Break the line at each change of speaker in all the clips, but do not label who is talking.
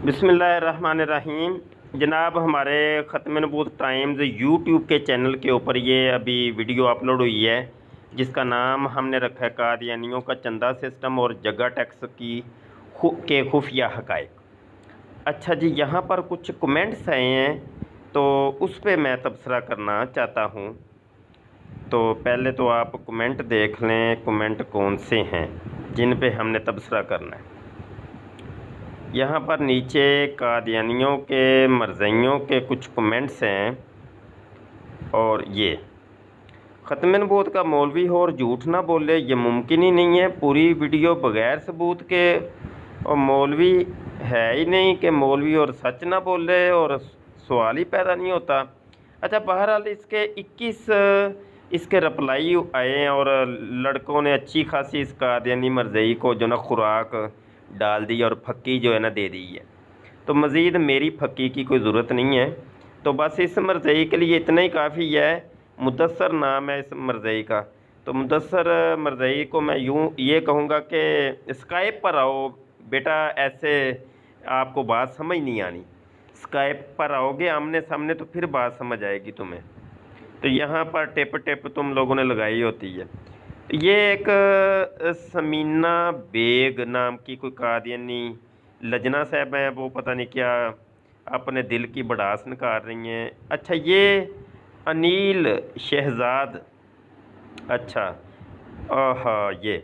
बिस्मिल्लाहिर्रहमानिर्रहीम। जनाब, हमारे ख़त्म नबूत टाइम्स यूट्यूब के चैनल के ऊपर ये अभी वीडियो अपलोड हुई है, जिसका नाम हमने रखा है कादियानियों का चंदा सिस्टम और जगह टैक्स के खुफिया हक़ाइक़। अच्छा जी, यहाँ पर कुछ कमेंट्स आए हैं तो उस पर मैं तबसरा करना चाहता हूँ। तो पहले तो आप कमेंट देख लें, कमेंट कौन से हैं जिन पे हमने तबसरा करना है। यहाँ पर नीचे कादियानियों के मरज़इयों के कुछ कमेंट्स हैं, और ये ख़त्म नबूवत का मौलवी हो और झूठ ना बोले, ये मुमकिन ही नहीं है। पूरी वीडियो बग़ैर सबूत के, और मौलवी है ही नहीं कि मौलवी और सच ना बोले, और सवाल ही पैदा नहीं होता। अच्छा, बहरहाल इसके 21 इसके रिप्लाई आए, और लड़कों ने अच्छी खासी इस कादियानी मरज़ई को जो ना खुराक डाल दी और फक्की जो है ना दे दी है। तो मज़ीद मेरी फक्की की कोई ज़रूरत नहीं है। तो बस इस मरज़ई के लिए इतना ही काफ़ी है। मुदस्सर नाम है इस मरज़ई का। तो मुदस्सर मरज़ई को मैं ये कहूँगा कि स्काइप पर आओ बेटा, ऐसे आपको बात समझ नहीं आनी। स्काइप पर आओगे आमने सामने तो फिर बात समझ आएगी तुम्हें। तो यहाँ पर टिप टिप तुम लोगों ने लगाई होती है। ये एक समीना बेग नाम की कोई कादियानी लजना साहब हैं, वो पता नहीं क्या अपने दिल की भड़ास निकाल रही हैं। अच्छा, ये अनील शहजाद, अच्छा ये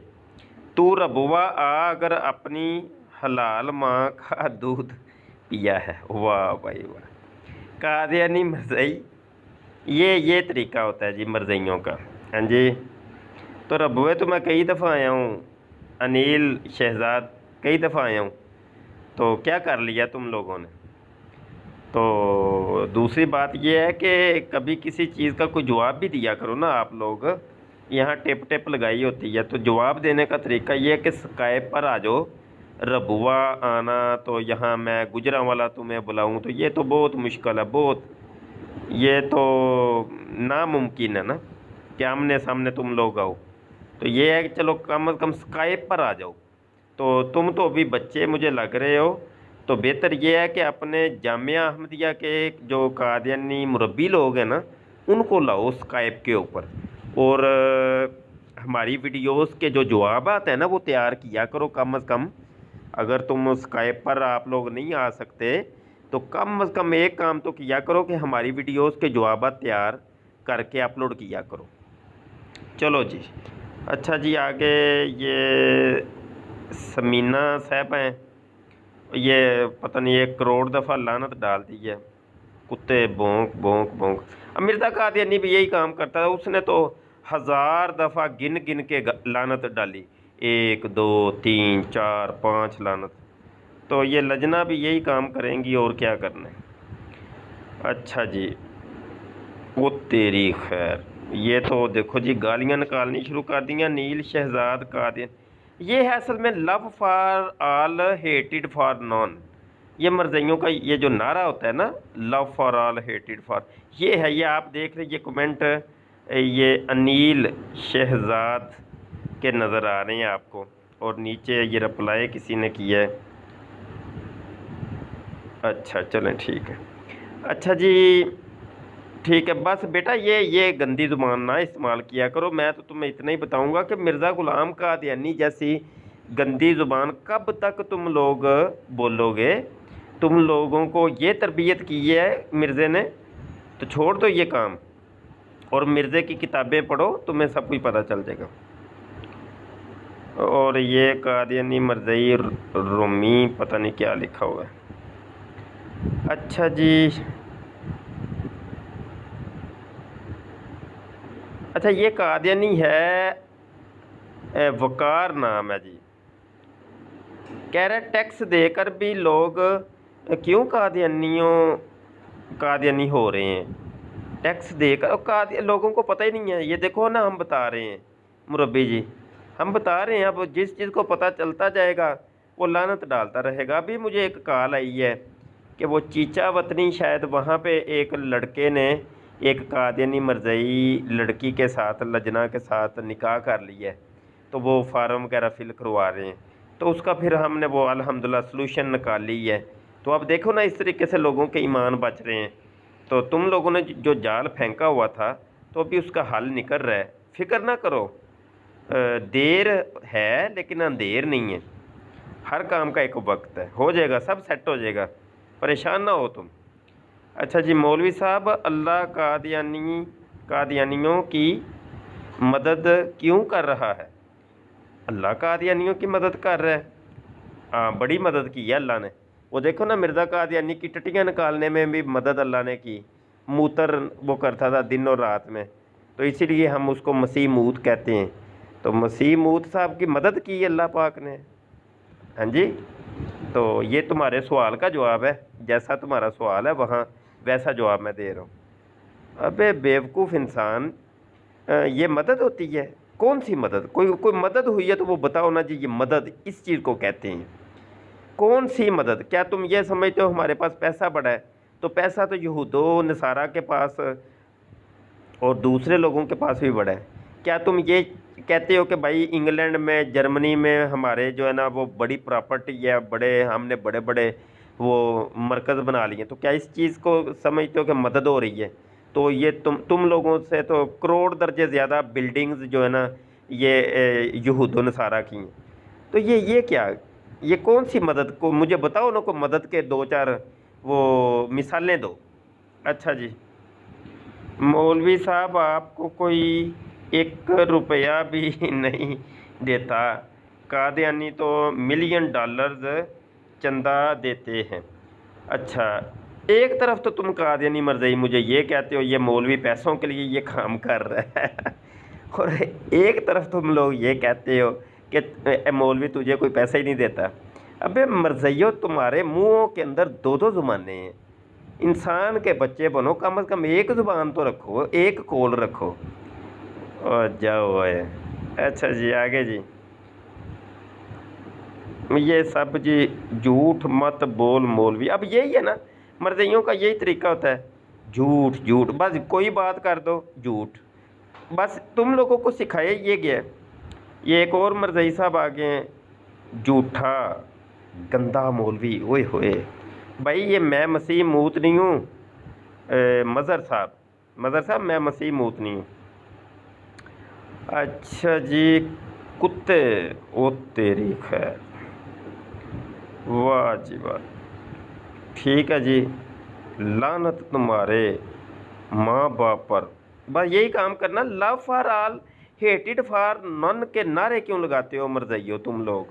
तू रबुआ आ अगर अपनी हलाल माँ का दूध पिया है। वाह भाई वाह, कादियानी मरज़ई, ये तरीका होता है जी मरज़इयों का। हाँ जी, तो रबुए तो मैं कई दफ़ा आया हूँ, अनील शहजाद कई दफ़ा आया हूँ। तो क्या कर लिया तुम लोगों ने? तो दूसरी बात ये है कि कभी किसी चीज़ का कोई जवाब भी दिया करो ना आप लोग। यहाँ टिप टिप लगाई होती है, तो जवाब देने का तरीका ये है कि स्काइप पर आ जाओ। रबुआ आना तो यहाँ मैं गुजरांवाला तुम्हें बुलाऊँ तो ये तो बहुत मुश्किल है, बहुत, ये तो नामुमकिन है ना कि आमने सामने तुम लोग आओ। तो ये है कि चलो कम से कम स्काइप पर आ जाओ। तो तुम तो अभी बच्चे मुझे लग रहे हो, तो बेहतर ये है कि अपने जामिया अहमदिया के जो कादियानी मुरब्बी लोग हैं ना, उनको लाओ स्काइप के ऊपर, और हमारी वीडियोस के जो जवाब आते हैं ना वो तैयार किया करो कम से कम। अगर तुम स्काइप पर आप लोग नहीं आ सकते तो कम से कम एक काम तो किया करो कि हमारी वीडियोस के जवाब तैयार करके अपलोड किया करो। चलो जी, अच्छा जी, आगे ये समीना साहब हैं, ये पता नहीं 1 करोड़ दफ़ा लानत डाल दी है। कुत्ते भौंक भौंक भौंक। अब मिर्ज़ा कादियानी भी यही काम करता है, उसने तो 1000 दफ़ा गिन गिन के लानत डाली, 1 2 3 4 5 लानत। तो ये लजना भी यही काम करेंगी, और क्या करना है। अच्छा जी, वो तेरी खैर, ये तो देखो जी गालियाँ निकालनी शुरू कर दी हैं। नील शहजाद कादियान, ये है असल में लव फॉर ऑल हेटेड फॉर नॉन। ये मरज़इयों का ये जो नारा होता है ना, लव फॉर ऑल हेटेड फॉर, ये है। ये आप देख रहे, ये कमेंट ये अनील शहजाद के नज़र आ रहे हैं आपको, और नीचे ये रिप्लाई किसी ने किया है। अच्छा चलें, ठीक है। अच्छा जी, ठीक है। बस बेटा, ये गंदी ज़ुबान ना इस्तेमाल किया करो। मैं तो तुम्हें इतना ही बताऊंगा कि मिर्ज़ा ग़ुलाम कादियानी जैसी गंदी ज़ुबान कब तक तुम लोग बोलोगे। तुम लोगों को ये तरबियत की है मिर्ज़े ने, तो छोड़ दो ये काम, और मिर्ज़े की किताबें पढ़ो, तुम्हें सब कुछ पता चल जाएगा। और ये कादियानी मरज़ई रोमी पता नहीं क्या लिखा हुआ है। अच्छा जी, अच्छा, ये कादियानी है, वकार नाम है जी। कह रहे टैक्स देकर भी लोग क्यों कादियानी हो रहे हैं। टैक्स देकर लोगों को पता ही नहीं है। ये देखो ना, हम बता रहे हैं मुरब्बी जी, हम बता रहे हैं। अब जिस चीज़ को पता चलता जाएगा वो लानत डालता रहेगा। अभी मुझे एक कॉल आई है कि वो चीचा वतनी, शायद वहाँ पे एक लड़के ने एक कादियानी मरज़ई लड़की के साथ, लजना के साथ निकाह कर लिया है, तो वो फार्म वगैरह फिल करवा रहे हैं। तो उसका फिर हमने वो अल्हम्दुलिल्लाह सलूशन निकाल ली है। तो अब देखो ना इस तरीके से लोगों के ईमान बच रहे हैं। तो तुम लोगों ने जो जाल फेंका हुआ था तो अभी उसका हल निकल रहा है, फिक्र ना करो। देर है लेकिन अंधेर नहीं है। हर काम का एक वक्त है, हो जाएगा, सब सेट हो जाएगा, परेशान ना हो तुम। अच्छा जी, मौलवी साहब, अल्लाह कादियानियों की मदद क्यों कर रहा है? अल्लाह कादियानियों की मदद कर रहा है। हाँ, बड़ी मदद की है अल्लाह ने। वो देखो ना, मिर्ज़ा कादियानी की टट्टियाँ निकालने में भी मदद अल्लाह ने की। मूतर वो करता था दिन और रात में, तो इसीलिए हम उसको मसीह मूत कहते हैं। तो मसीह मूत साहब की मदद की अल्लाह पाक ने। हाँ जी, तो ये तुम्हारे सवाल का जवाब है। जैसा तुम्हारा सवाल है वहाँ वैसा जवाब मैं दे रहा हूँ। अबे बेवकूफ़ इंसान, ये मदद होती है? कौन सी मदद? कोई मदद हुई है तो वो बताओ ना जी। ये मदद इस चीज़ को कहते हैं। कौन सी मदद? क्या तुम ये समझते हो हमारे पास पैसा बड़ा है? तो पैसा तो यहूदो नसारा के पास और दूसरे लोगों के पास भी बड़ा है। क्या तुम ये कहते हो कि भाई इंग्लैंड में, जर्मनी में हमारे जो है ना वो बड़ी प्रॉपर्टी है, बड़े हमने बड़े बड़े वो मरकज़ बना लिए, तो क्या इस चीज़ को समझते हो कि मदद हो रही है? तो ये तुम लोगों से तो करोड़ दर्जे ज़्यादा बिल्डिंग्स जो है ना ये यहूद नसारा की हैं। तो ये क्या, ये कौन सी मदद? को मुझे बताओ ना, को मदद के दो चार वो मिसालें दो। अच्छा जी, मौलवी साहब आपको कोई 1 रुपया भी नहीं देता, कादियानी तो $1 मिलियन चंदा देते हैं। अच्छा, एक तरफ तो तुम कादियानी मरज़ई मुझे ये कहते हो ये मौलवी पैसों के लिए ये काम कर रहा है और एक तरफ तुम लोग ये कहते हो कि मौलवी तुझे कोई पैसा ही नहीं देता। अबे मरज़इयो, तुम्हारे मुँहों के अंदर 2-2 ज़ुबानें हैं। इंसान के बच्चे बनो, कम से कम एक ज़ुबान तो रखो, एक कौल रखो। और जाओ ओए। अच्छा जी, आगे जी। ये सब जी झूठ मत बोल मौलवी। अब यही है ना, मरज़इयों का यही तरीका होता है, झूठ झूठ, बस कोई बात कर दो झूठ। बस तुम लोगों को सिखाया ये गया है। ये एक और मरज़ई साहब आ गए हैं, झूठा गंदा मौलवी। ओए होए भाई, ये मैं मसीह मूत नहीं हूँ। मज़हर साहब मैं मसीह मूत नहीं हूँ। अच्छा जी, कुत्ते, ओ तेरी खैर, वाह जी वाह, ठीक है जी, लानत तुम्हारे माँ बाप पर। बस यही काम करना, लव फॉर ऑल हेटेड फॉर नन के नारे क्यों लगाते हो मरज़इयो तुम लोग?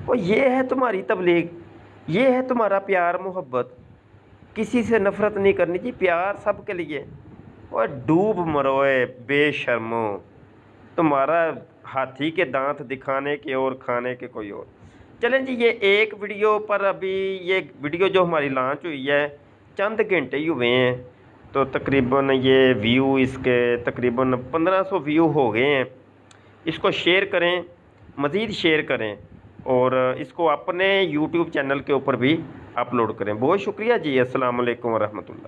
और ये है तुम्हारी तबलीग, ये है तुम्हारा प्यार मोहब्बत। किसी से नफ़रत नहीं करनी जी, प्यार सब के लिए। और डूब मरोए बेशर्मो, तुम्हारा हाथी के दांत दिखाने के और खाने के कोई और। चलें जी, ये एक वीडियो पर अभी ये वीडियो जो हमारी लॉन्च हुई है चंद घंटे ही हुए हैं, तो तकरीबन ये व्यू इसके तकरीबन 1500 व्यू हो गए हैं। इसको शेयर करें, मज़ीद शेयर करें और इसको अपने यूट्यूब चैनल के ऊपर भी अपलोड करें। बहुत शुक्रिया जी। अस्सलाम वालेकुम वरहमतुल्लाह।